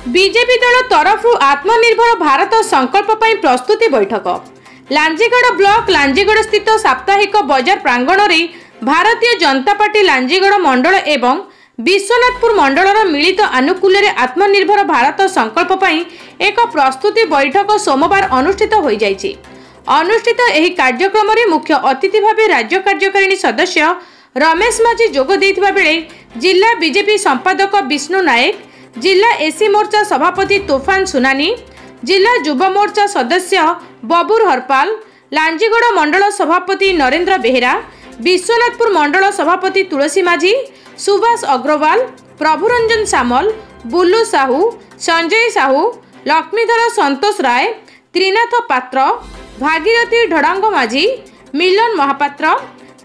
BJP दल तरफ आत्मनिर्भर भारत संकल्प पर प्रस्तुति बैठक। लांजीगड़ ब्लॉक लांजीगड़ स्थित साप्ताहिक बजार प्रांगण में भारतीय जनता पार्टी लांजीगड़ मंडल एवं विश्वनाथपुर मंडलर मिलित आनुकूल्य रे आत्मनिर्भर भारत संकल्प पर एक प्रस्तुति बैठक सोमवार अनुष्ठित हो जाइछि। अनुष्ठित एही कार्यक्रम रे मुख्य अतिथि भावे राज्य कार्यकारिणी सदस्य रमेश माझी जोग देइथिबा बेले जिला बीजेपी संपादक विष्णु नायक, जिला एसी मोर्चा सभापति तूफान सुनानी, जिला युव मोर्चा सदस्य बबूर हरपाल, लांजीगड़ मंडल सभापति नरेंद्र बेहेरा, विश्वनाथपुर मंडल सभापति तुलसी माझी, सुभाष अग्रवाल, प्रभुरंजन सामल, बुल्लू साहू, संजय साहू, लक्ष्मीधर संतोष राय, त्रिनाथ पात्र, भागीरथी ढड़ांग माझी, मिलन महापात्र,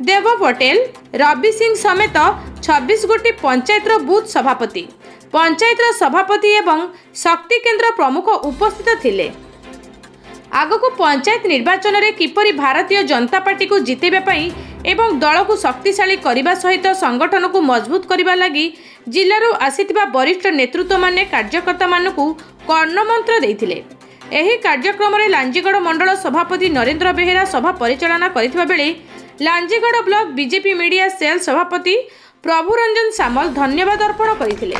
देव पटेल, रवि सिंह समेत 26 गोटी पंचायतर बूथ सभापति, पंचायतर सभापति एवं शक्ति केन्द्र प्रमुख उपस्थित थिले। आगको पंचायत निर्वाचन रे किपरि भारतीय जनता पार्टी को जितेबा पई एवं दल को शक्तिशाली करने सहित संगठन को मजबूत करने लगी जिलूर आसीथिबा वरिष्ठ नेतृत्व माने कार्यकर्ता मानकु कर्णमंत्र देइथिले। एही कार्यक्रम रे लांजीगड़ मंडल सभापति नरेंद्र बेहेरा सभा परिचालना करिथिबा बेले लांजीगड़ ब्लॉक बीजेपी मीडिया सेल सभापति प्रभुरंजन सामल धन्यवाद अर्पण करथिले।